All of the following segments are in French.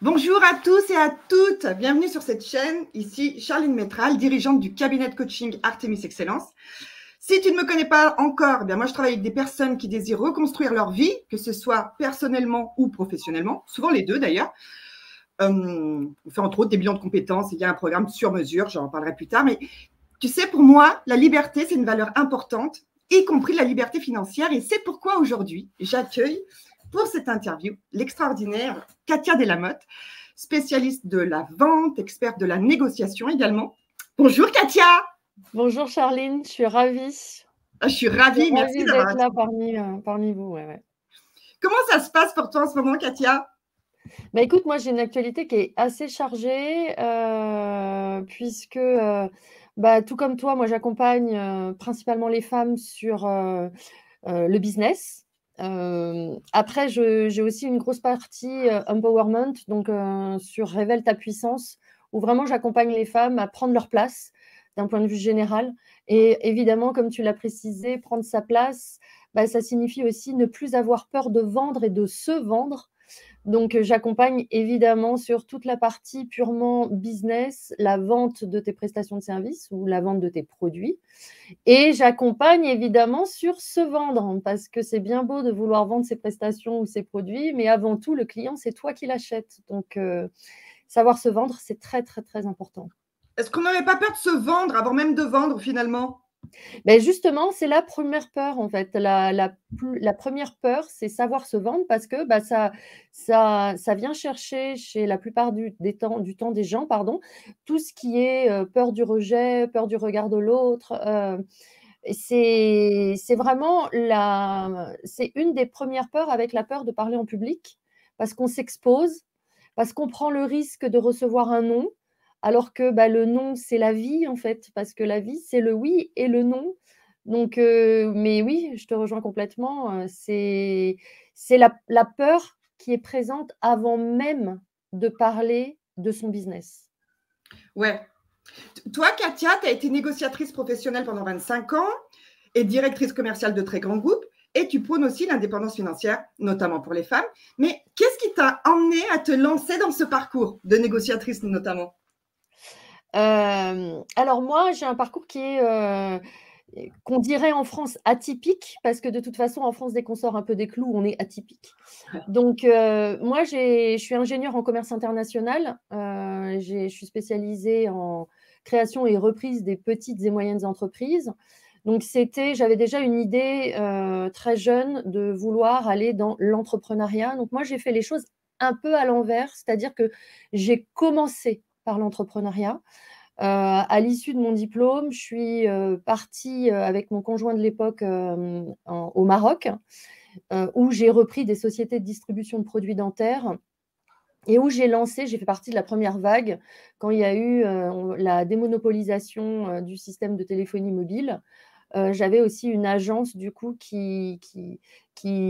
Bonjour à tous et à toutes, bienvenue sur cette chaîne. Ici Charline Métral, dirigeante du cabinet de coaching Artemis Excellence. Si tu ne me connais pas encore, eh bien moi je travaille avec des personnes qui désirent reconstruire leur vie, que ce soit personnellement ou professionnellement, souvent les deux d'ailleurs. On fait entre autres des bilans de compétences, il y a un programme sur mesure, j'en parlerai plus tard. Mais tu sais, pour moi, la liberté, c'est une valeur importante, y compris la liberté financière. Et c'est pourquoi aujourd'hui, j'accueille pour cette interview l'extraordinaire Katia Delamotte, spécialiste de la vente, experte de la négociation également. Bonjour Katia. Bonjour Charline, je suis ravie. Je suis ravie, merci d'avoir D'être là parmi vous. Ouais. Comment ça se passe pour toi en ce moment, Katia? Bah, écoute, moi j'ai une actualité qui est assez chargée puisque tout comme toi, moi j'accompagne principalement les femmes sur le business. Après, j'ai aussi une grosse partie empowerment, donc sur Révèle ta puissance, où vraiment j'accompagne les femmes à prendre leur place d'un point de vue général. Et évidemment, comme tu l'as précisé, prendre sa place, ça signifie aussi ne plus avoir peur de vendre et de se vendre. Donc, j'accompagne évidemment sur toute la partie purement business, la vente de tes prestations de services ou la vente de tes produits. Et j'accompagne évidemment sur se vendre, parce que c'est bien beau de vouloir vendre ses prestations ou ses produits, mais avant tout, le client, c'est toi qui l'achètes. Donc, savoir se vendre, c'est très, très, très important. Est-ce qu'on n'avait pas peur de se vendre avant même de vendre finalement? Ben justement, c'est la première peur en fait. La première peur, c'est savoir se vendre parce que ça vient chercher chez la plupart du temps des gens, pardon, tout ce qui est peur du rejet, peur du regard de l'autre. C'est vraiment c'est une des premières peurs, avec la peur de parler en public, parce qu'on s'expose, parce qu'on prend le risque de recevoir un non, alors que le non, c'est la vie en fait, parce que la vie, c'est le oui et le non. Donc, mais oui, je te rejoins complètement. C'est la peur qui est présente avant même de parler de son business. Ouais. Toi, Katia, tu as été négociatrice professionnelle pendant 25 ans et directrice commerciale de très grands groupes. Et tu prônes aussi l'indépendance financière, notamment pour les femmes. Mais qu'est-ce qui t'a emmené à te lancer dans ce parcours de négociatrice notamment? Alors moi, j'ai un parcours qui est, qu'on dirait en France atypique, parce que de toute façon, en France, dès qu'on sort un peu des clous, on est atypique. Donc, moi, je suis ingénieure en commerce international. Je suis spécialisée en création et reprise des petites et moyennes entreprises. Donc, j'avais déjà une idée très jeune de vouloir aller dans l'entrepreneuriat. Donc, moi, j'ai fait les choses un peu à l'envers, c'est-à-dire que j'ai commencé par l'entrepreneuriat. À l'issue de mon diplôme, je suis partie avec mon conjoint de l'époque au Maroc, où j'ai repris des sociétés de distribution de produits dentaires et où j'ai fait partie de la première vague quand il y a eu la démonopolisation du système de téléphonie mobile. J'avais aussi une agence du coup qui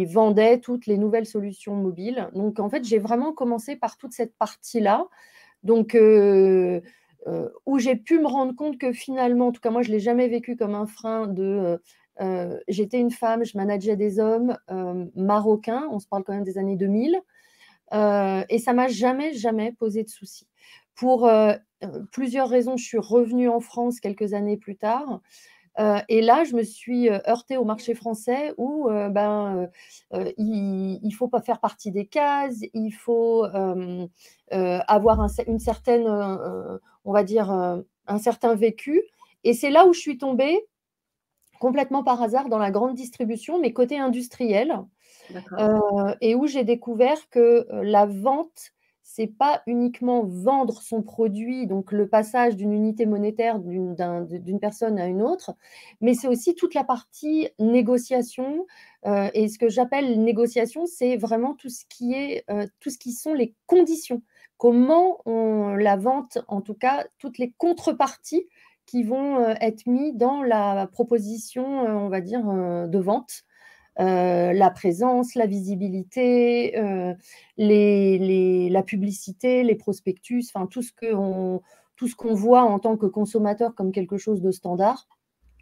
vendait toutes les nouvelles solutions mobiles. Donc en fait, j'ai vraiment commencé par toute cette partie-là. Donc, où j'ai pu me rendre compte que finalement, en tout cas moi, je ne l'ai jamais vécu comme un frein j'étais une femme, je manageais des hommes marocains, on se parle quand même des années 2000, et ça m'a jamais posé de soucis. Pour plusieurs raisons, je suis revenue en France quelques années plus tard. Et là, je me suis heurtée au marché français où il faut pas faire partie des cases, il faut avoir une certaine, on va dire, un certain vécu. Et c'est là où je suis tombée complètement par hasard dans la grande distribution, mais côté industriel, et où j'ai découvert que la vente, c'est pas uniquement vendre son produit, donc le passage d'une unité monétaire d'une personne à une autre, mais c'est aussi toute la partie négociation. Et ce que j'appelle négociation, c'est vraiment tout ce qui sont les conditions. Comment la vente, en tout cas, toutes les contreparties qui vont être mis dans la proposition, on va dire, de vente. La présence, la visibilité, la publicité, les prospectus, enfin tout ce qu'on voit en tant que consommateur comme quelque chose de standard.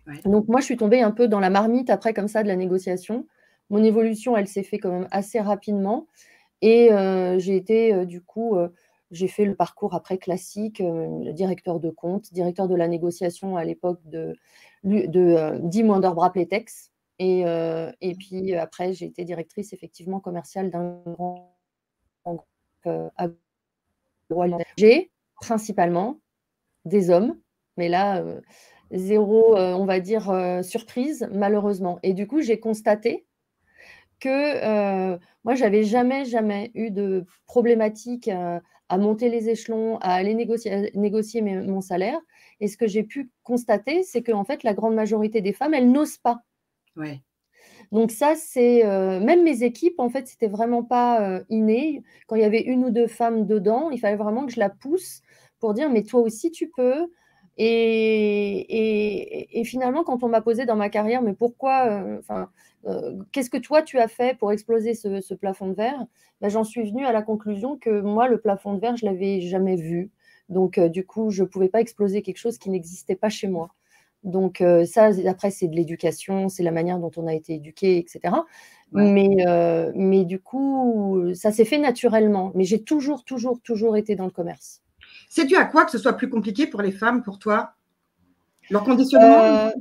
Ouais. Donc moi, je suis tombée un peu dans la marmite après comme ça de la négociation. Mon évolution, elle s'est faite quand même assez rapidement. Et j'ai été, du coup, j'ai fait le parcours après classique, directeur de compte, directeur de la négociation à l'époque de Dim Wonderbra Playtex. Et puis après, j'ai été directrice effectivement commerciale d'un grand groupe agroalimentaire. J'ai principalement des hommes, mais là, zéro, on va dire, surprise, malheureusement. Et du coup, j'ai constaté que moi, j'avais jamais eu de problématique à monter les échelons, à aller négocier mon salaire. Et ce que j'ai pu constater, c'est qu'en fait, la grande majorité des femmes, elles n'osent pas. Ouais. Donc ça, c'est même mes équipes, en fait, c'était vraiment pas inné. Quand il y avait une ou deux femmes dedans, il fallait vraiment que je la pousse pour dire, mais toi aussi, tu peux. Et finalement, quand on m'a posé dans ma carrière, mais pourquoi, qu'est-ce que toi, tu as fait pour exploser ce plafond de verre? Ben, j'en suis venue à la conclusion que moi, le plafond de verre, je l'avais jamais vu. Donc, du coup, je ne pouvais pas exploser quelque chose qui n'existait pas chez moi. Donc ça, après, c'est de l'éducation, c'est la manière dont on a été éduqué, etc. Ouais. Mais du coup, ça s'est fait naturellement. Mais j'ai toujours été dans le commerce. C'est dû à quoi que ce soit plus compliqué pour les femmes, pour toi? Leur conditionnement?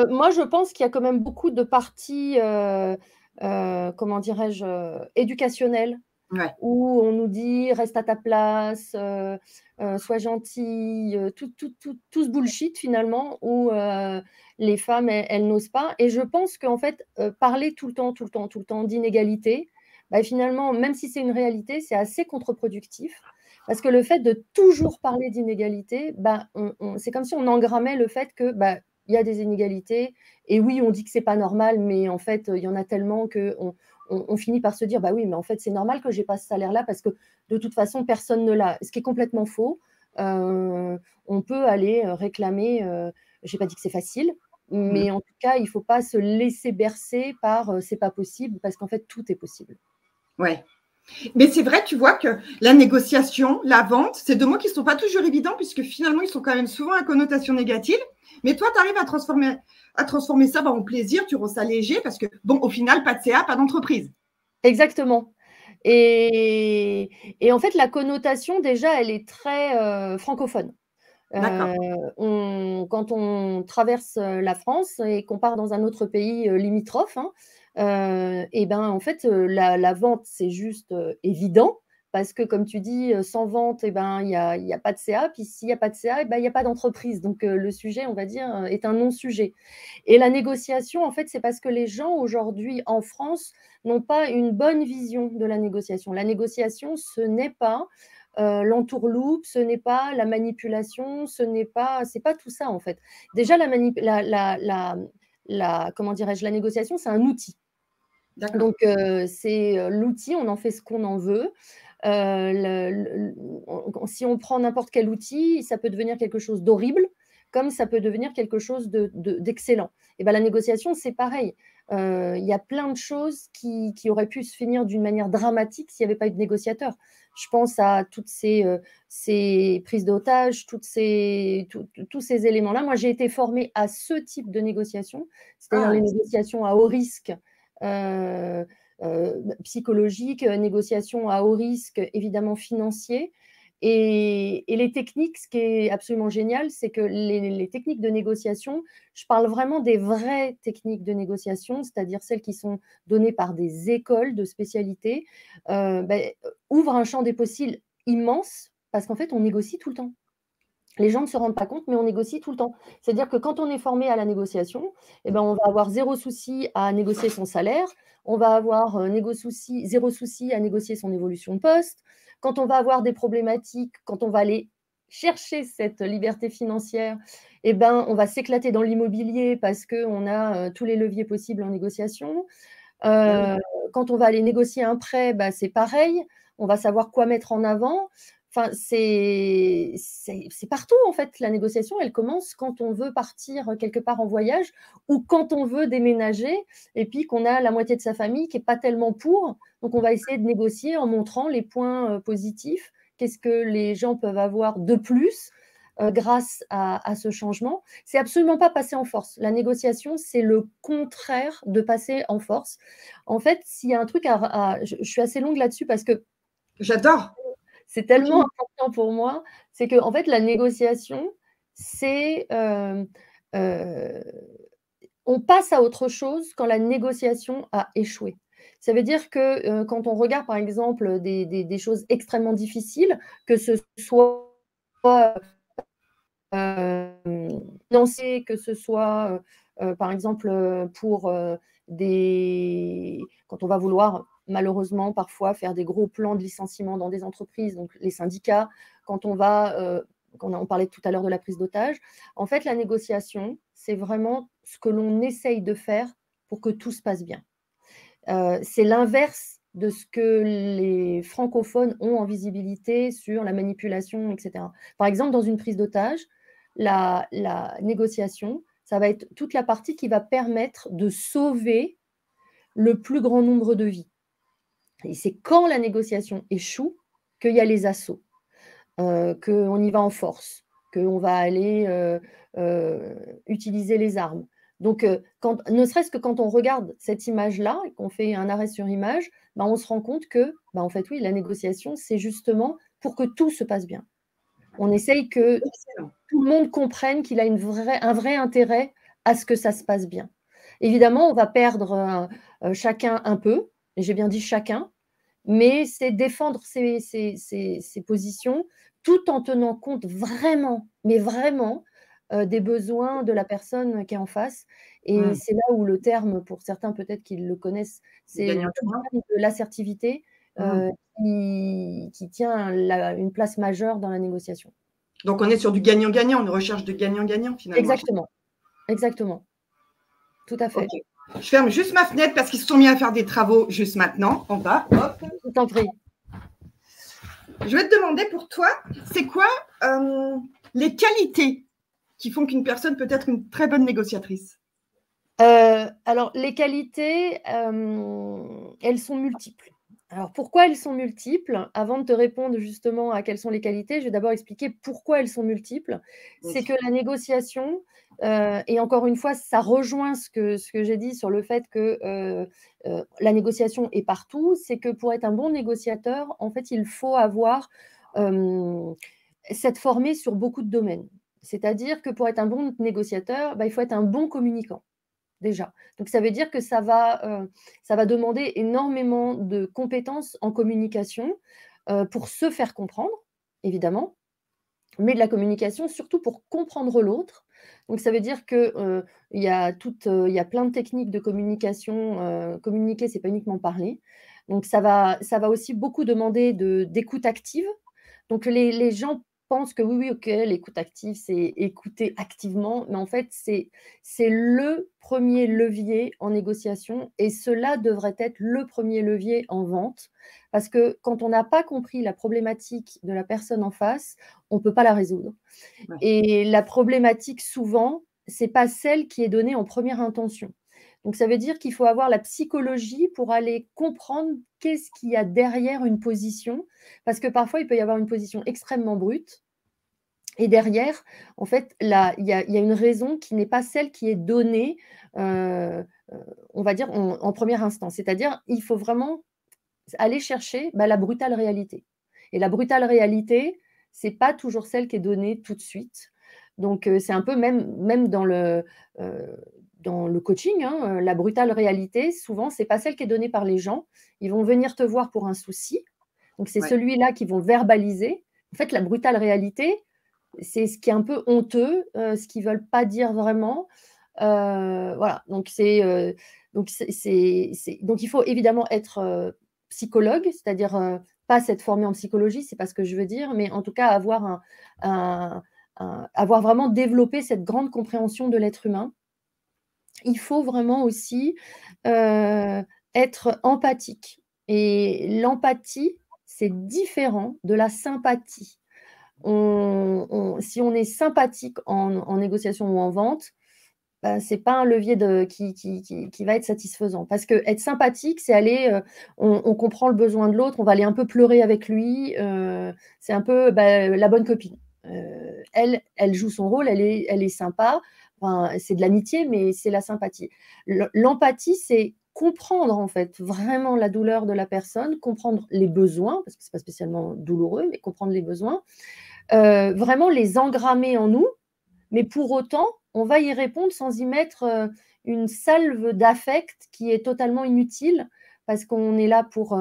Moi, je pense qu'il y a quand même beaucoup de parties, comment dirais-je, éducationnelles, Ouais. où on nous dit reste à ta place, sois gentille, tout ce bullshit finalement, où les femmes, elles n'osent pas. Et je pense qu'en fait, parler tout le temps d'inégalité, bah, finalement, même si c'est une réalité, c'est assez contre-productif. Parce que le fait de toujours parler d'inégalité, bah, c'est comme si on engrammait le fait que bah, il y a des inégalités. Et oui, on dit que c'est pas normal, mais en fait, il y en a tellement qu'on finit par se dire, bah oui, mais en fait, c'est normal que j'ai pas ce salaire-là parce que de toute façon, personne ne l'a. Ce qui est complètement faux. On peut aller réclamer, j'ai pas dit que c'est facile, mais en tout cas, il faut pas se laisser bercer par c'est pas possible, parce qu'en fait, tout est possible. Ouais. Mais c'est vrai, tu vois que la négociation, la vente, c'est deux mots qui ne sont pas toujours évidents puisque finalement, ils sont quand même souvent à connotation négative. Mais toi, tu arrives à transformer ça en plaisir, tu rends ça léger parce que, bon, au final, pas de CA, pas d'entreprise. Exactement. Et en fait, la connotation, déjà, elle est très francophone. D'accord. Quand on traverse la France et qu'on part dans un autre pays limitrophe, hein, et ben, en fait, la vente, c'est juste évident parce que, comme tu dis, sans vente, et ben, il y a pas de CA. Puis s'il n'y a pas de CA, et ben, il n'y a pas d'entreprise. Donc, le sujet, on va dire, est un non-sujet. Et la négociation, en fait, c'est parce que les gens aujourd'hui en France n'ont pas une bonne vision de la négociation. La négociation, ce n'est pas l'entourloupe, ce n'est pas la manipulation, c'est pas tout ça en fait. Déjà comment dirais-je, la négociation, c'est un outil. Donc c'est l'outil, on en fait ce qu'on en veut. Si on prend n'importe quel outil, ça peut devenir quelque chose d'horrible, comme ça peut devenir quelque chose d'excellent. Et ben la négociation, c'est pareil. Il y a plein de choses qui auraient pu se finir d'une manière dramatique s'il n'y avait pas eu de négociateur. Je pense à toutes ces prises d'otages, tous ces éléments-là. Moi, j'ai été formée à ce type de négociation, c'est-à-dire les négociations à haut risque, psychologique, négociation à haut risque, évidemment financier. Et les techniques, ce qui est absolument génial, c'est que les techniques de négociation, je parle vraiment des vraies techniques de négociation, c'est-à-dire celles qui sont données par des écoles de spécialité, ouvrent un champ des possibles immense parce qu'en fait, on négocie tout le temps. Les gens ne se rendent pas compte, mais on négocie tout le temps. C'est-à-dire que quand on est formé à la négociation, eh ben, on va avoir zéro souci à négocier son salaire, on va avoir zéro souci à négocier son évolution de poste. Quand on va avoir des problématiques, quand on va aller chercher cette liberté financière, eh ben, on va s'éclater dans l'immobilier parce qu'on a tous les leviers possibles en négociation. Quand on va aller négocier un prêt, bah, c'est pareil, on va savoir quoi mettre en avant. Enfin, c'est partout en fait. La négociation, elle commence quand on veut partir quelque part en voyage ou quand on veut déménager et puis qu'on a la moitié de sa famille qui n'est pas tellement pour. Donc, on va essayer de négocier en montrant les points positifs. Qu'est-ce que les gens peuvent avoir de plus grâce à ce changement. C'est absolument pas passer en force. La négociation, c'est le contraire de passer en force. En fait, s'il y a un truc je suis assez longue là-dessus parce que j'adore. c'est tellement important pour moi, c'est que en fait, la négociation, c'est on passe à autre chose quand la négociation a échoué. Ça veut dire que quand on regarde, par exemple, des choses extrêmement difficiles, que ce soit financer, que ce soit, par exemple, pour quand on va vouloir malheureusement parfois faire des gros plans de licenciement dans des entreprises, donc les syndicats, quand on va, on parlait tout à l'heure de la prise d'otage. En fait, la négociation, c'est vraiment ce que l'on essaye de faire pour que tout se passe bien. C'est l'inverse de ce que les francophones ont en visibilité sur la manipulation, etc. Par exemple, dans une prise d'otage, la négociation, ça va être toute la partie qui va permettre de sauver le plus grand nombre de vies. Et c'est quand la négociation échoue qu'il y a les assauts, qu'on y va en force, qu'on va aller utiliser les armes. Donc, ne serait-ce que quand on regarde cette image-là et qu'on fait un arrêt sur image, ben, on se rend compte que, ben, en fait, oui, la négociation, c'est justement pour que tout se passe bien. On essaye que tout le monde comprenne qu'il a un vrai intérêt à ce que ça se passe bien. Évidemment, on va perdre chacun un peu, et j'ai bien dit chacun, mais c'est défendre ses positions tout en tenant compte vraiment, mais vraiment, des besoins de la personne qui est en face. Et c'est là où le terme, pour certains peut-être qu'ils le connaissent, c'est le terme de l'assertivité qui tient une place majeure dans la négociation. Donc, on est sur du gagnant-gagnant, une recherche de gagnant-gagnant finalement. Exactement, exactement. Tout à fait. Okay. Je ferme juste ma fenêtre parce qu'ils se sont mis à faire des travaux juste maintenant, en bas. Hop. Je t'en prie. Je vais te demander pour toi, c'est quoi les qualités qui font qu'une personne peut être une très bonne négociatrice? Alors, les qualités, elles sont multiples. Alors, pourquoi elles sont multiples? Avant de te répondre justement à quelles sont les qualités, je vais d'abord expliquer pourquoi elles sont multiples. Oui. C'est que la négociation, et encore une fois, ça rejoint ce que j'ai dit sur le fait que la négociation est partout, c'est que pour être un bon négociateur, en fait, il faut s'être formé sur beaucoup de domaines. C'est-à-dire que pour être un bon négociateur, il faut être un bon communicant. Déjà. Donc ça veut dire que ça va demander énormément de compétences en communication pour se faire comprendre, évidemment, mais de la communication surtout pour comprendre l'autre. Donc ça veut dire qu'il y a plein de techniques de communication. Communiquer, c'est pas uniquement parler. Donc ça va aussi beaucoup demander d'écoute active. Donc les gens pensent que oui, ok, l'écoute active, c'est écouter activement, mais en fait, c'est le premier levier en négociation et cela devrait être le premier levier en vente parce que quand on n'a pas compris la problématique de la personne en face, on ne peut pas la résoudre. Ouais. Et la problématique, souvent, ce n'est pas celle qui est donnée en première intention. Donc, ça veut dire qu'il faut avoir la psychologie pour aller comprendre qu'est-ce qu'il y a derrière une position, parce que parfois, il peut y avoir une position extrêmement brute, et derrière, en fait, il y a une raison qui n'est pas celle qui est donnée, on va dire, en première instance. C'est-à-dire, il faut vraiment aller chercher la brutale réalité. Et la brutale réalité, ce n'est pas toujours celle qui est donnée tout de suite. Donc, c'est un peu même dans le coaching, hein, la brutale réalité, souvent, ce n'est pas celle qui est donnée par les gens. Ils vont venir te voir pour un souci. Donc, c'est celui-là qu'ils vont verbaliser. En fait, la brutale réalité, c'est ce qui est un peu honteux, ce qu'ils ne veulent pas dire vraiment. Voilà. Donc, donc, il faut évidemment être psychologue, c'est-à-dire pas s'être formé en psychologie, c'est pas ce que je veux dire, mais en tout cas avoir avoir vraiment développé cette grande compréhension de l'être humain. Il faut vraiment aussi être empathique. Et l'empathie, c'est différent de la sympathie. Si on est sympathique en négociation ou en vente, ce n'est pas un levier qui va être satisfaisant. Parce que être sympathique, c'est aller, on comprend le besoin de l'autre, on va aller un peu pleurer avec lui, c'est un peu la bonne copine. elle joue son rôle, elle est sympa. Enfin, c'est de l'amitié, mais c'est la sympathie. L'empathie, c'est comprendre en fait vraiment la douleur de la personne, comprendre les besoins, parce que c'est pas spécialement douloureux, mais comprendre les besoins, vraiment les engrammer en nous, mais pour autant, on va y répondre sans y mettre une salve d'affect qui est totalement inutile, parce qu'on est là pour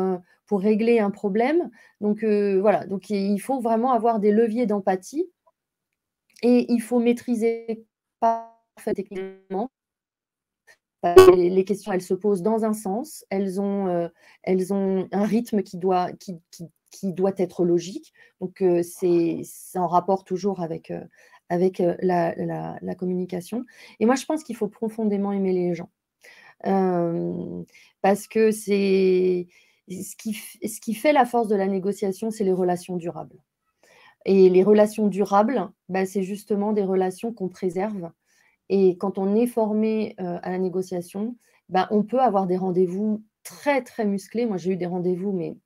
régler un problème. Donc voilà, donc il faut vraiment avoir des leviers d'empathie et il faut maîtriser parfaitement. Les questions, elles se posent dans un sens, elles ont un rythme qui doit être logique. Donc, c'est en rapport toujours avec la communication. Et moi, je pense qu'il faut profondément aimer les gens. Parce que c'est ce qui fait la force de la négociation, c'est les relations durables. Et les relations durables, bah, c'est justement des relations qu'on préserve. Et quand on est formé à la négociation, bah, on peut avoir des rendez-vous très, très musclés. Moi, j'ai eu des rendez-vous, mais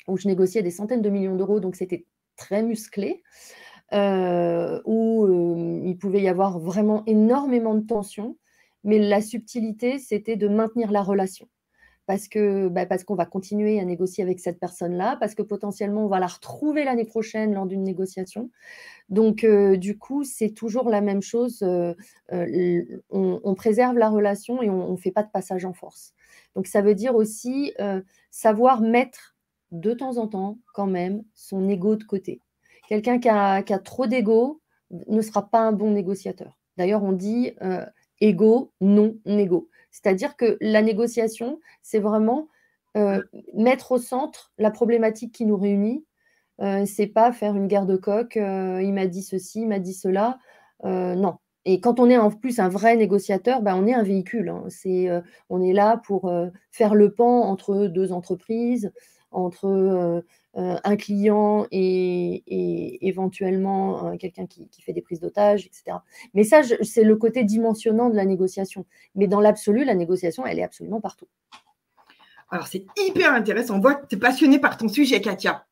où je négociais des centaines de millions d'euros, donc c'était très musclé, où il pouvait y avoir vraiment énormément de tensions. Mais la subtilité, c'était de maintenir la relation. Parce qu'on va continuer à négocier avec cette personne-là, parce que potentiellement, on va la retrouver l'année prochaine lors d'une négociation. Donc, du coup, c'est toujours la même chose. On préserve la relation et on ne fait pas de passage en force. Donc, ça veut dire aussi savoir mettre de temps en temps, quand même, son ego de côté. Quelqu'un qui a trop d'ego ne sera pas un bon négociateur. D'ailleurs, on dit ego, non négo. C'est-à-dire que la négociation, c'est vraiment mettre au centre la problématique qui nous réunit. C'est pas faire une guerre de coq, il m'a dit ceci, il m'a dit cela. Non. Et quand on est en plus un vrai négociateur, bah, on est un véhicule. Hein. On est là pour faire le pont entre deux entreprises, entre un client et éventuellement quelqu'un qui fait des prises d'otages, etc. Mais ça, c'est le côté dimensionnant de la négociation. Mais dans l'absolu, la négociation, elle est absolument partout. Alors, c'est hyper intéressant. On voit que tu es passionnée par ton sujet, Katia.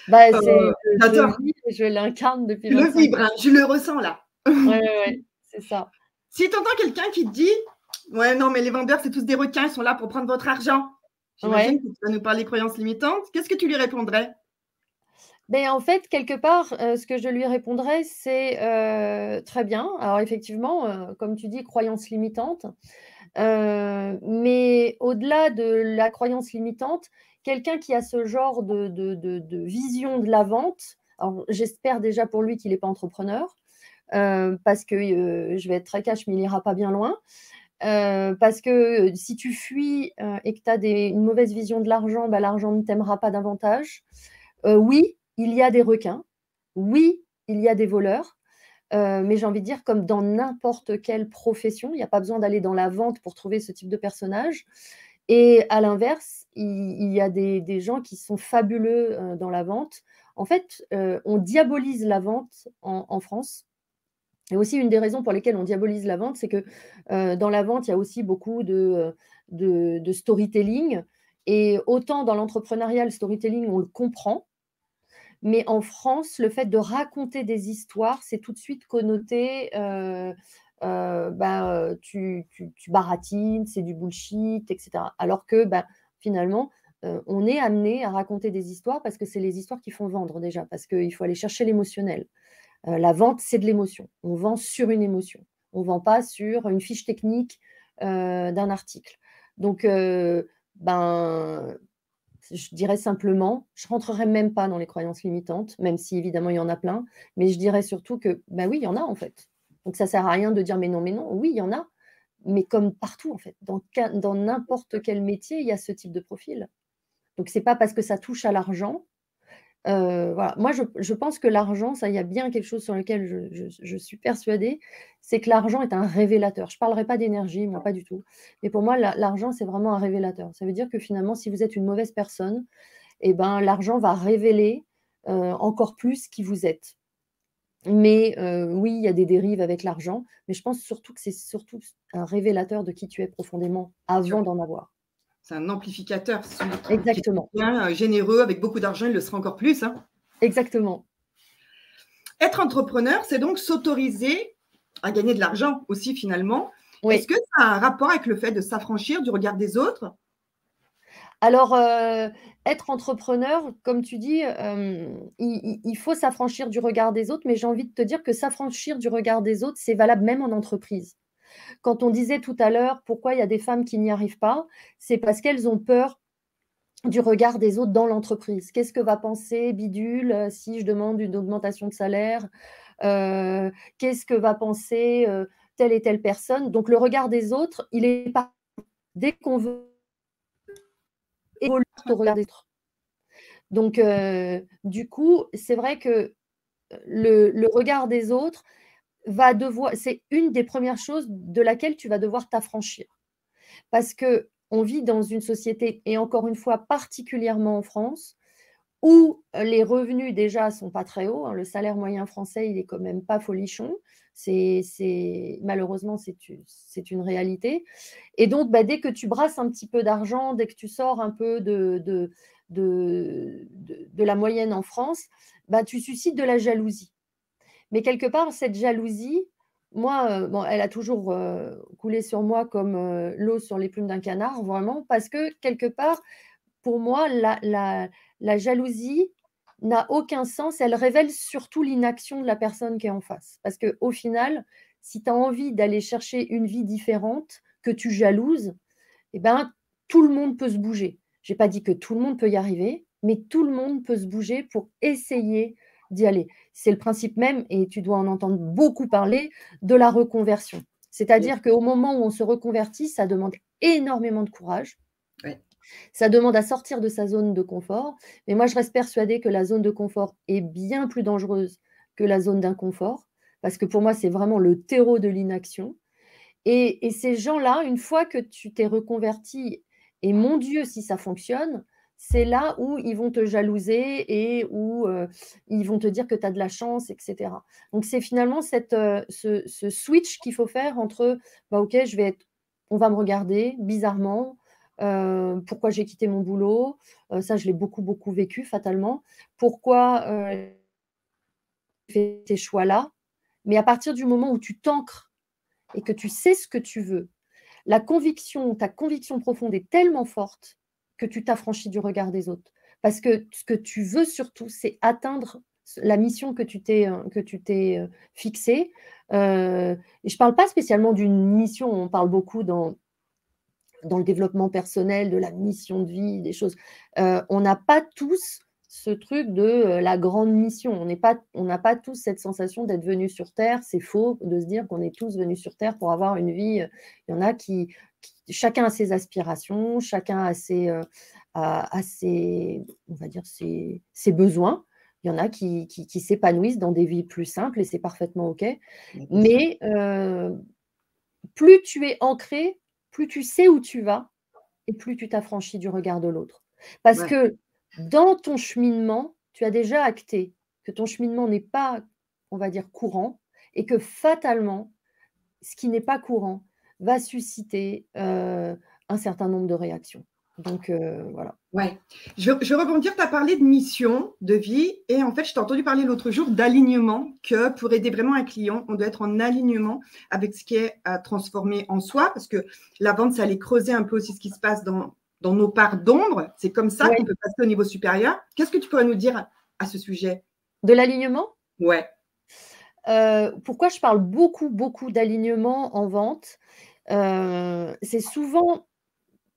Bah, je l'incarne depuis 25 ans. Le vibre, hein, je le ressens là. Ouais, c'est ça. Si tu entends quelqu'un qui te dit « Ouais, non, mais les vendeurs, c'est tous des requins, ils sont là pour prendre votre argent. » J'imagine que tu vas nous parler de croyances limitantes. Qu'est-ce que tu lui répondrais? Ben, en fait, quelque part, ce que je lui répondrais, c'est très bien. Alors, effectivement, comme tu dis, croyances limitantes. Mais au-delà de la croyance limitante, quelqu'un qui a ce genre de vision de la vente, alors j'espère déjà pour lui qu'il n'est pas entrepreneur, parce que je vais être très cash, mais il n'ira pas bien loin. Parce que si tu fuis et que tu as une mauvaise vision de l'argent, bah, l'argent ne t'aimera pas davantage. Oui, il y a des requins. Oui, il y a des voleurs. Mais j'ai envie de dire, comme dans n'importe quelle profession, il n'y a pas besoin d'aller dans la vente pour trouver ce type de personnage. Et à l'inverse, il y a des gens qui sont fabuleux dans la vente. En fait, on diabolise la vente en France. Et aussi, une des raisons pour lesquelles on diabolise la vente, c'est que dans la vente, il y a aussi beaucoup de storytelling. Et autant dans l'entrepreneuriat, le storytelling, on le comprend. Mais en France, le fait de raconter des histoires, c'est tout de suite connoté, tu baratines, c'est du bullshit, etc. Alors que finalement, on est amené à raconter des histoires parce que c'est les histoires qui font vendre déjà, parce qu'il faut aller chercher l'émotionnel. La vente, c'est de l'émotion. On vend sur une émotion. On ne vend pas sur une fiche technique d'un article. Donc, je dirais simplement, je ne rentrerai même pas dans les croyances limitantes, même si évidemment il y en a plein, mais je dirais surtout que, oui, il y en a en fait. Donc ça ne sert à rien de dire mais non, oui, il y en a, mais comme partout en fait, dans n'importe quel métier, il y a ce type de profil. Donc ce n'est pas parce que ça touche à l'argent. Voilà. Moi, je pense que l'argent, ça, il y a bien quelque chose sur lequel je suis persuadée, c'est que l'argent est un révélateur. Je ne parlerai pas d'énergie, moi, pas du tout. Mais pour moi, l'argent, c'est vraiment un révélateur. Ça veut dire que finalement, si vous êtes une mauvaise personne, l'argent va révéler encore plus qui vous êtes. Mais oui, il y a des dérives avec l'argent, mais je pense surtout que c'est surtout un révélateur de qui tu es profondément avant d'en avoir. C'est un amplificateur. Exactement. Bien généreux, avec beaucoup d'argent, il le sera encore plus. Hein. Exactement. Être entrepreneur, c'est donc s'autoriser à gagner de l'argent aussi finalement. Oui. Est-ce que ça a un rapport avec le fait de s'affranchir du regard des autres? Alors, être entrepreneur, comme tu dis, il faut s'affranchir du regard des autres, mais j'ai envie de te dire que s'affranchir du regard des autres, c'est valable même en entreprise. Quand on disait tout à l'heure, pourquoi il y a des femmes qui n'y arrivent pas, c'est parce qu'elles ont peur du regard des autres dans l'entreprise. Qu'est-ce que va penser Bidule si je demande une augmentation de salaire? Qu'est-ce que va penser telle et telle personne? Donc le regard des autres, il est pas dès qu'on veut évoluer au regard des autres. Donc du coup, c'est vrai que le regard des autres va devoir c'est une des premières choses de laquelle tu vas devoir t'affranchir. Parce qu'on vit dans une société et encore une fois particulièrement en France, où les revenus déjà sont pas très hauts, hein. Le salaire moyen français, il est quand même pas folichon. Malheureusement, c'est une réalité et donc bah, dès que tu brasses un petit peu d'argent, dès que tu sors un peu de la moyenne en France, bah, tu suscites de la jalousie. Mais quelque part, cette jalousie, moi, bon, elle a toujours, coulé sur moi comme, l'eau sur les plumes d'un canard, vraiment, parce que quelque part, pour moi, la jalousie n'a aucun sens. Elle révèle surtout l'inaction de la personne qui est en face. Parce qu'au final, si tu as envie d'aller chercher une vie différente, que tu jalouses, eh ben, tout le monde peut se bouger. Je n'ai pas dit que tout le monde peut y arriver, mais tout le monde peut se bouger pour essayer d'y aller. C'est le principe même, et tu dois en entendre beaucoup parler, de la reconversion. C'est-à-dire qu'au moment où on se reconvertit, ça demande énormément de courage. Ouais. Ça demande à sortir de sa zone de confort. Mais moi, je reste persuadée que la zone de confort est bien plus dangereuse que la zone d'inconfort, parce que pour moi, c'est vraiment le terreau de l'inaction. Et ces gens-là, une fois que tu t'es reconverti, et mon Dieu, si ça fonctionne, c'est là où ils vont te jalouser et où ils vont te dire que tu as de la chance, etc. Donc, c'est finalement ce switch qu'il faut faire entre, bah, OK, on va me regarder bizarrement, pourquoi j'ai quitté mon boulot, ça, je l'ai beaucoup, beaucoup vécu fatalement. Pourquoi j'ai fait ces choix-là? Mais à partir du moment où tu t'ancres et que tu sais ce que tu veux, ta conviction profonde est tellement forte que tu t'affranchis du regard des autres. Parce que ce que tu veux surtout, c'est atteindre la mission que tu t'es fixée. Et je ne parle pas spécialement d'une mission, on parle beaucoup dans le développement personnel, de la mission de vie, des choses. On n'a pas tous ce truc de la grande mission. On n'a pas tous cette sensation d'être venus sur Terre. C'est faux de se dire qu'on est tous venus sur Terre pour avoir une vie. Il y en a chacun a ses aspirations, chacun a on va dire, ses besoins. Il y en a qui s'épanouissent dans des vies plus simples et c'est parfaitement OK. Mais plus tu es ancré, plus tu sais où tu vas et plus tu t'affranchis du regard de l'autre. Parce que dans ton cheminement, tu as déjà acté que ton cheminement n'est pas, on va dire, courant et que fatalement, ce qui n'est pas courant va susciter un certain nombre de réactions. Donc, voilà. Ouais. Je veux rebondir, tu as parlé de mission, de vie, et en fait, je t'ai entendu parler l'autre jour d'alignement, que pour aider vraiment un client, on doit être en alignement avec ce qui est à transformer en soi, parce que la vente, ça allait creuser un peu aussi ce qui se passe dans nos parts d'ombre. C'est comme ça qu'on peut passer au niveau supérieur. Qu'est-ce que tu pourrais nous dire à ce sujet? De l'alignement? Ouais. Pourquoi je parle beaucoup, beaucoup d'alignement en vente? C'est souvent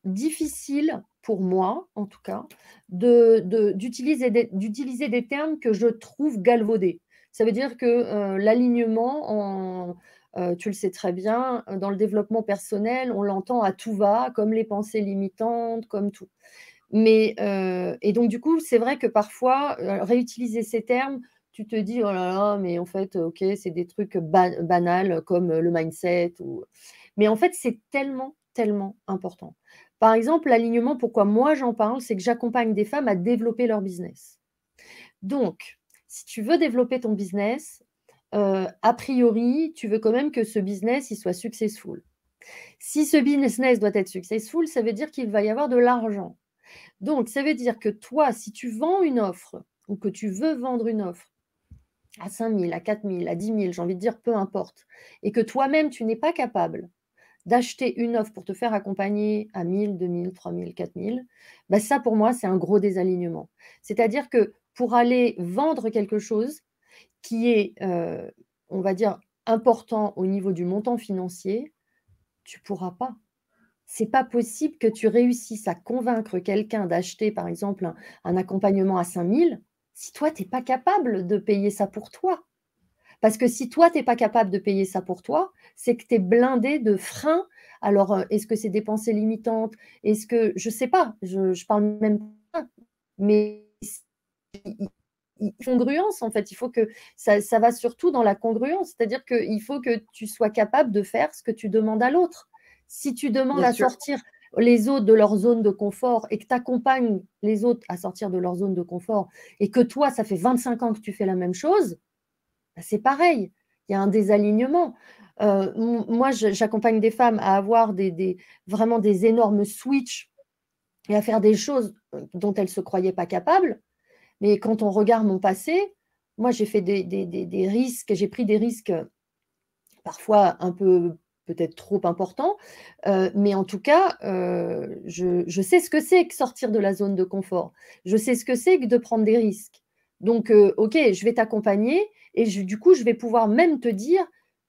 difficile, pour moi en tout cas, d'utiliser des termes que je trouve galvaudés. Ça veut dire que l'alignement, tu le sais très bien, dans le développement personnel, on l'entend à tout va, comme les pensées limitantes, comme tout. Mais et donc du coup, c'est vrai que parfois, réutiliser ces termes, tu te dis: «Oh là là, mais en fait, OK, c'est des trucs banals comme le mindset ou» mais en fait, c'est tellement, tellement important. Par exemple, l'alignement, pourquoi moi j'en parle, c'est que j'accompagne des femmes à développer leur business. Donc, si tu veux développer ton business, a priori, tu veux quand même que ce business, il soit successful. Si ce business doit être successful, ça veut dire qu'il va y avoir de l'argent. Donc, ça veut dire que toi, si tu vends une offre ou que tu veux vendre une offre à 5 000, à 4 000, à 10 000, j'ai envie de dire, peu importe, et que toi-même, tu n'es pas capable d'acheter une offre pour te faire accompagner à 1 000, 2 000, 3 000, 4 000, bah ça, pour moi, c'est un gros désalignement. C'est-à-dire que pour aller vendre quelque chose qui est, on va dire, important au niveau du montant financier, tu ne pourras pas. C'est pas possible que tu réussisses à convaincre quelqu'un d'acheter, par exemple, un accompagnement à 5 000 si toi, tu es pas capable de payer ça pour toi. Parce que si toi, tu es pas capable de payer ça pour toi, c'est que tu es blindé de freins. Alors, est-ce que c'est des pensées limitantes? Est-ce que je sais pas, je parle même pas, mais congruence, en fait. Il faut que ça va surtout dans la congruence, c'est-à-dire qu'il faut que tu sois capable de faire ce que tu demandes à l'autre. Si tu demandes Bien à sûr. sortir les autres de leur zone de confort et que tu accompagnes les autres à sortir de leur zone de confort et que toi, ça fait 25 ans que tu fais la même chose, bah, c'est pareil. Il y a un désalignement. Moi, j'accompagne des femmes à avoir vraiment des énormes switches et à faire des choses dont elles ne se croyaient pas capables. Mais quand on regarde mon passé, moi, j'ai fait des risques, j'ai pris des risques parfois un peu peut-être trop importants, mais en tout cas, je sais ce que c'est que sortir de la zone de confort. Je sais ce que c'est que de prendre des risques. Donc, OK, je vais t'accompagner et du coup, je vais pouvoir même te dire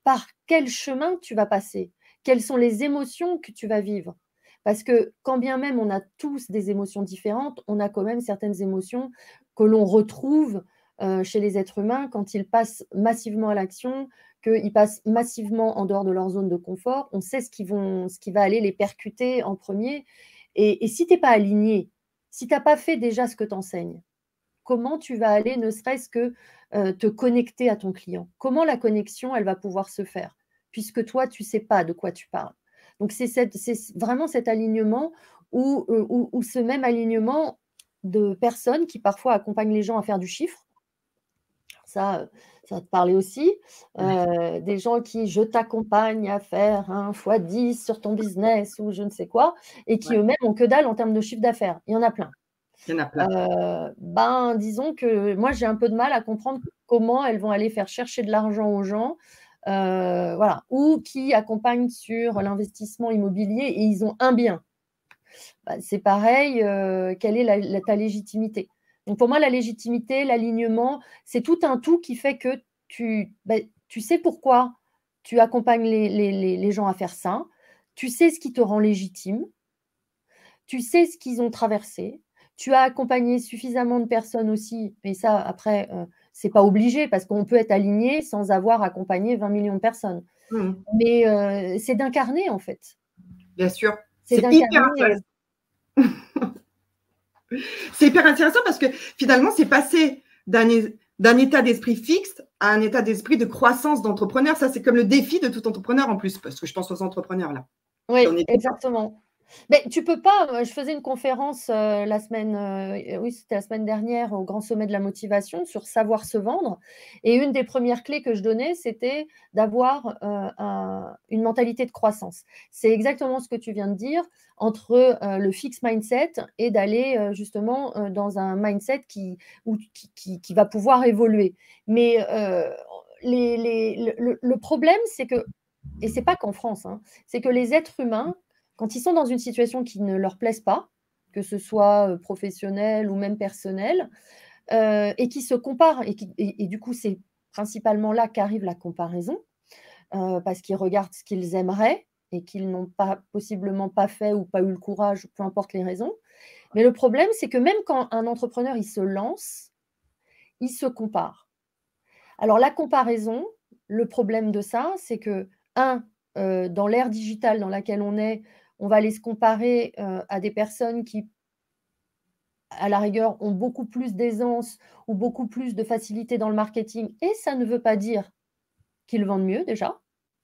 par quel chemin tu vas passer, quelles sont les émotions que tu vas vivre. Parce que quand bien même on a tous des émotions différentes, on a quand même certaines émotions que l'on retrouve chez les êtres humains quand ils passent massivement à l'action, qu'ils passent massivement en dehors de leur zone de confort. On sait ce qui va aller les percuter en premier. Et si tu n'es pas aligné, si tu n'as pas fait déjà ce que tu enseignes, comment tu vas aller ne serait-ce que te connecter à ton client? Comment la connexion, elle va pouvoir se faire? Puisque toi, tu ne sais pas de quoi tu parles. Donc, c'est vraiment cet alignement ou ce même alignement de personnes qui parfois accompagnent les gens à faire du chiffre. Ça va te parler aussi. Des gens qui je t'accompagne à faire 1 fois 10 sur ton business ou je ne sais quoi, et qui Ouais, eux-mêmes ont que dalle en termes de chiffre d'affaires. Il y en a plein. il y en a plein. Ben, disons que moi, j'ai un peu de mal à comprendre comment elles vont aller faire chercher de l'argent aux gens, voilà, ou qui accompagnent sur l'investissement immobilier et ils ont un bien. Bah, c'est pareil, quelle est ta légitimité? Donc pour moi, la légitimité, l'alignement, c'est tout un tout qui fait que tu sais pourquoi tu accompagnes les gens à faire ça, tu sais ce qui te rend légitime, tu sais ce qu'ils ont traversé, tu as accompagné suffisamment de personnes aussi, mais ça après, c'est pas obligé parce qu'on peut être aligné sans avoir accompagné 20 millions de personnes. Mmh. Mais c'est d'incarner en fait. Bien sûr. C'est C'est hyper d'incarner, intéressant. C'est hyper intéressant parce que finalement, c'est passé d'un état d'esprit fixe à un état d'esprit de croissance d'entrepreneur. Ça, c'est comme le défi de tout entrepreneur en plus, parce que je pense aux entrepreneurs là. oui, On est d'accord. exactement. Mais tu peux pas, je faisais une conférence, la semaine, oui, c'était la semaine dernière au Grand Sommet de la Motivation sur savoir se vendre, et une des premières clés que je donnais, c'était d'avoir, une mentalité de croissance. C'est exactement ce que tu viens de dire, entre, le fixed mindset et d'aller, justement, dans un mindset qui va pouvoir évoluer. Mais, le problème, c'est que, et c'est pas qu'en France, hein, c'est que les êtres humains, quand ils sont dans une situation qui ne leur plaise pas, que ce soit, professionnelle ou même personnelle, et qui se comparent et du coup, c'est principalement là qu'arrive la comparaison, parce qu'ils regardent ce qu'ils aimeraient et qu'ils n'ont pas possiblement pas fait ou pas eu le courage, peu importe les raisons. Mais le problème, c'est que même quand un entrepreneur, il se lance, il se compare. Alors la comparaison, le problème de ça, c'est que, dans l'ère digitale dans laquelle on va aller se comparer, à des personnes qui, à la rigueur, ont beaucoup plus d'aisance ou beaucoup plus de facilité dans le marketing, et ça ne veut pas dire qu'ils vendent mieux déjà.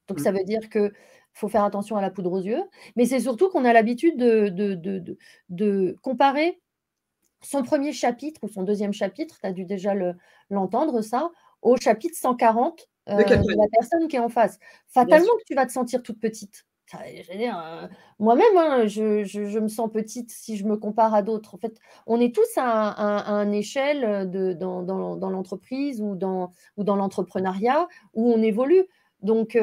Donc Mmh. ça veut dire qu'il faut faire attention à la poudre aux yeux, mais c'est surtout qu'on a l'habitude de comparer son premier chapitre ou son deuxième chapitre, tu as dû déjà l'entendre ça, au chapitre 140, De de quelqu'un la d'autre, personne qui est en face. bien Fatalement sûr. que tu vas te sentir toute petite. Je veux dire, moi-même, hein, je me sens petite si je me compare à d'autres. En fait, on est tous à une échelle, dans l'entreprise ou dans l'entrepreneuriat où on évolue. Donc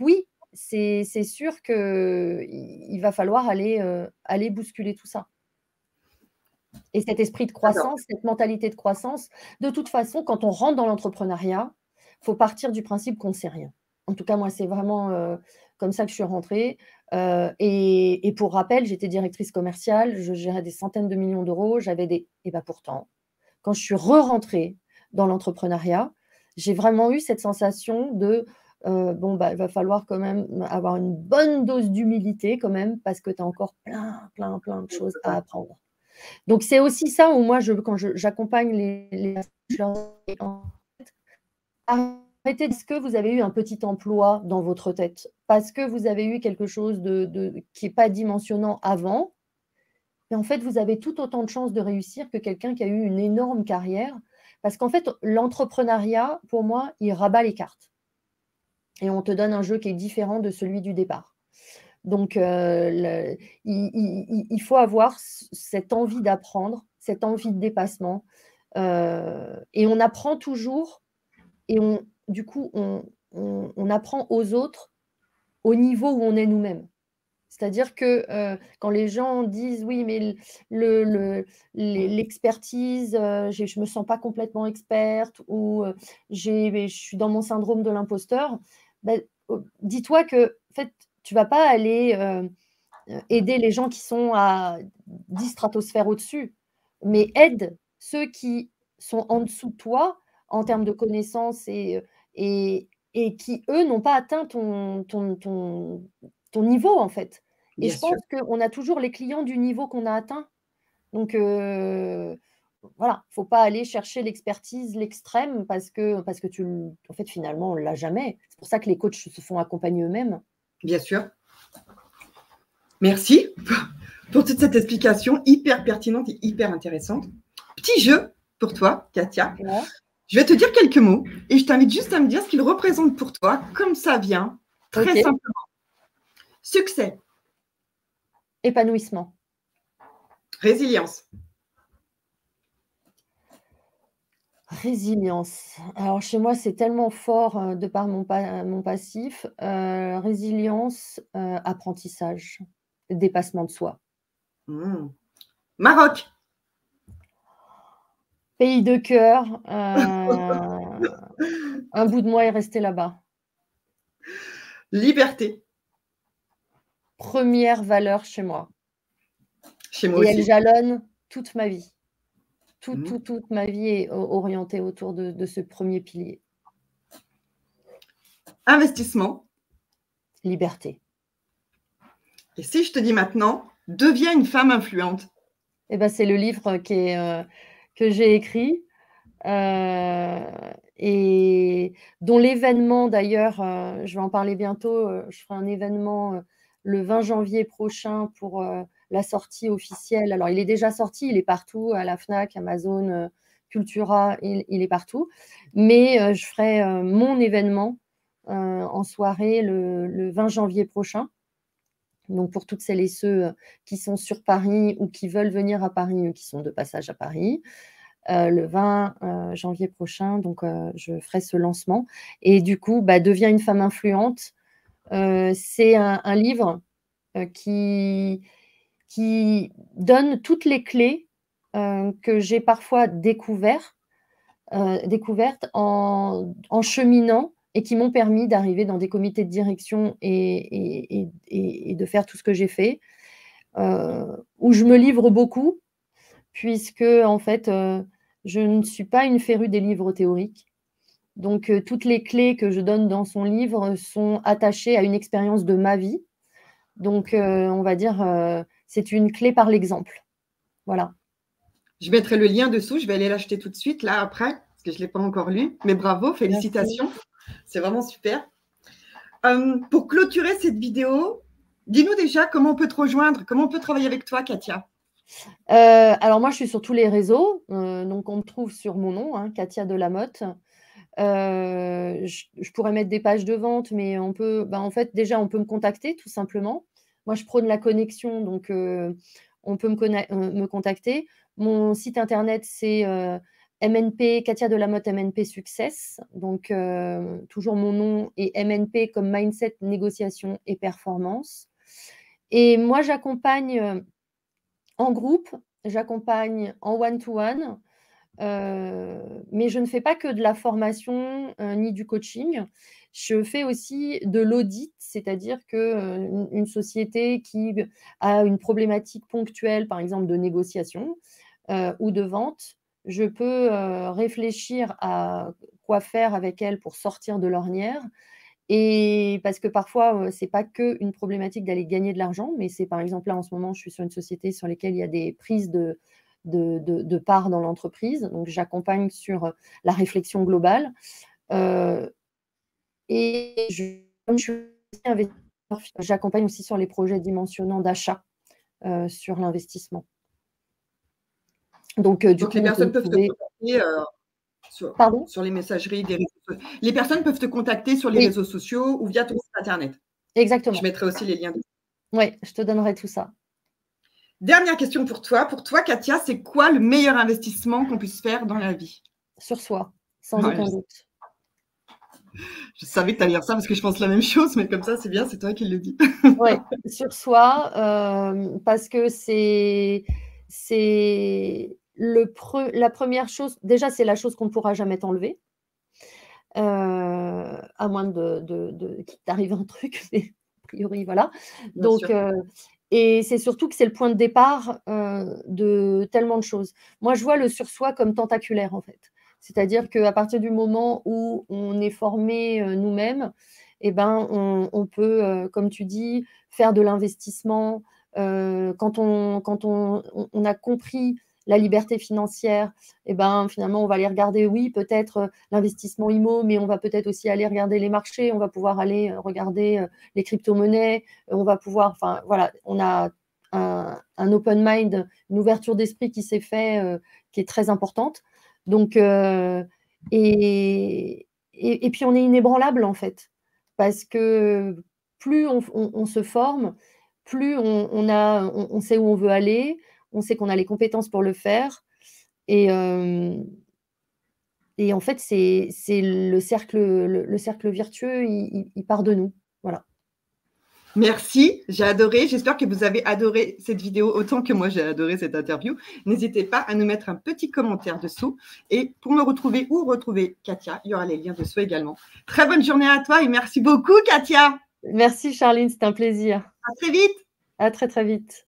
oui, c'est sûr qu'il va falloir aller bousculer tout ça. Et cet esprit de D'accord. croissance, cette mentalité de croissance, de toute façon, quand on rentre dans l'entrepreneuriat, il faut partir du principe qu'on ne sait rien. En tout cas, moi, c'est vraiment, comme ça que je suis rentrée, et pour rappel, j'étais directrice commerciale, je gérais des centaines de millions d'euros, j'avais des et bah, pourtant, quand je suis re-rentrée dans l'entrepreneuriat, j'ai vraiment eu cette sensation de, bon, bah, il va falloir quand même avoir une bonne dose d'humilité quand même parce que tu as encore plein, plein, plein de choses à apprendre. Donc c'est aussi ça où moi quand j'accompagne les je leur dis: «En fait, arrêtez parce que vous avez eu un petit emploi dans votre tête, parce que vous avez eu quelque chose de qui est pas dimensionnant avant, et en fait, vous avez tout autant de chances de réussir que quelqu'un qui a eu une énorme carrière». Parce qu'en fait, l'entrepreneuriat, pour moi, il rabat les cartes et on te donne un jeu qui est différent de celui du départ. Donc, il faut avoir cette envie d'apprendre, cette envie de dépassement, et on apprend toujours et du coup, on apprend aux autres au niveau où on est nous-mêmes. C'est-à-dire que, quand les gens disent: «Oui, mais l'expertise, je me sens pas complètement experte» ou, je suis dans mon syndrome de l'imposteur», bah, dis-toi que, en fait, tu vas pas aller, aider les gens qui sont à 10 stratosphères au-dessus, mais aide ceux qui sont en dessous de toi en termes de connaissances et qui, eux, n'ont pas atteint ton niveau, en fait. Et Bien je sûr. pense qu'on a toujours les clients du niveau qu'on a atteint. Donc voilà, faut pas aller chercher l'expertise, l'extrême parce que en fait, finalement, on l'a jamais. C'est pour ça que les coachs se font accompagner eux-mêmes. Bien sûr. Merci pour toute cette explication hyper pertinente et hyper intéressante. Petit jeu pour toi, Katia. Ouais. Je vais te dire quelques mots et je t'invite juste à me dire ce qu'ils représentent pour toi, comme ça vient, très OK. simplement. Succès, Épanouissement. résilience, Résilience. Alors chez moi, c'est tellement fort, de par mon passif. Résilience, apprentissage, dépassement de soi. Mmh. Maroc, Pays de cœur, un bout de moi est resté là-bas. liberté, Première valeur chez moi chez moi et elle aussi. jalonne toute ma vie. Mmh. Toute ma vie est orientée autour de ce premier pilier. Investissement. Liberté. Et si je te dis maintenant, deviens une femme influente. Et ben, c'est le livre que j'ai écrit. Et dont l'événement d'ailleurs, je vais en parler bientôt, je ferai un événement, le 20 janvier prochain pour, la sortie officielle. Alors il est déjà sorti, il est partout à la Fnac, Amazon, Cultura, il est partout. Mais, je ferai, mon événement, en soirée le 20 janvier prochain. Donc pour toutes celles et ceux, qui sont sur Paris ou qui veulent venir à Paris ou qui sont de passage à Paris. Le 20, janvier prochain, donc je ferai ce lancement et du coup, bah, «Deviens une femme influente», c'est un livre, qui donne toutes les clés, que j'ai parfois découvertes en cheminant et qui m'ont permis d'arriver dans des comités de direction et de faire tout ce que j'ai fait, où je me livre beaucoup puisque en fait, je ne suis pas une férue des livres théoriques. Donc, toutes les clés que je donne dans son livre sont attachées à une expérience de ma vie. Donc, on va dire, c'est une clé par l'exemple. Voilà. Je mettrai le lien dessous, je vais aller l'acheter tout de suite, là, après, parce que je ne l'ai pas encore lu. Mais bravo, Merci. félicitations. C'est vraiment super. Pour clôturer cette vidéo, dis-nous déjà comment on peut te rejoindre, comment on peut travailler avec toi, Katia. Alors moi, je suis sur tous les réseaux, donc on me trouve sur mon nom, hein, Katia Delamotte. Je pourrais mettre des pages de vente, mais on peut, en fait, déjà, on peut me contacter tout simplement. Moi, je prône la connexion, donc on peut me contacter. Mon site internet, c'est MNP, Katia Delamotte, MNP Success. Donc, toujours mon nom et MNP comme Mindset, Négociation et Performance. Et moi, j'accompagne en groupe, j'accompagne en one-to-one. Mais je ne fais pas que de la formation, ni du coaching. Je fais aussi de l'audit, c'est-à-dire que, une société qui a une problématique ponctuelle, par exemple de négociation, ou de vente, je peux, réfléchir à quoi faire avec elle pour sortir de l'ornière. Et parce que parfois, c'est pas qu'une problématique d'aller gagner de l'argent, mais c'est par exemple là, en ce moment, je suis sur une société sur lesquelles il y a des prises de parts dans l'entreprise. Donc j'accompagne sur, la réflexion globale, et comme je suis aussi investisseur, j'accompagne aussi sur les projets dimensionnants d'achat, sur l'investissement. Donc du coup, les on peut personnes me peuvent te trouver. contacter Pardon? sur les messageries des réseaux sociaux. Les personnes peuvent te contacter sur les Oui, réseaux sociaux ou via ton site internet. Je exactement. mettrai aussi les liens. Ouais, je te donnerai tout ça. Dernière question pour toi. Pour toi, Katia, c'est quoi le meilleur investissement qu'on puisse faire dans la vie? Sur soi, sans aucun doute. Je savais que tu allais dire ça parce que je pense la même chose, mais comme ça, c'est bien, c'est toi qui le dis. Ouais, sur soi, parce que c'est la première chose. Déjà, c'est la chose qu'on ne pourra jamais t'enlever, à moins qu'il t'arrive un truc, mais a priori, voilà. Bien Donc, sûr. et c'est surtout que c'est le point de départ, de tellement de choses. Moi, je vois le sur soi comme tentaculaire, en fait. C'est-à-dire qu'à partir du moment où on est formé, nous-mêmes, et ben, on peut, comme tu dis, faire de l'investissement. Quand on a compris la liberté financière, et ben, finalement, on va aller regarder, oui, peut-être, l'investissement IMO, mais on va peut-être aussi aller regarder les marchés, on va pouvoir aller, regarder, les crypto-monnaies, on va pouvoir, enfin, voilà, on a un open mind, une ouverture d'esprit qui s'est fait, qui est très importante. Donc, et puis on est inébranlable, en fait, parce que plus on se forme, plus on sait où on veut aller, on sait qu'on a les compétences pour le faire, et en fait, c'est le cercle virtueux, il part de nous. Voilà. Merci, j'ai adoré. J'espère que vous avez adoré cette vidéo autant que moi j'ai adoré cette interview. N'hésitez pas à nous mettre un petit commentaire dessous. Et pour me retrouver ou retrouver Katia, il y aura les liens dessous également. Très bonne journée à toi et merci beaucoup, Katia. Merci Charline, c'était un plaisir. À très vite. À très, très vite.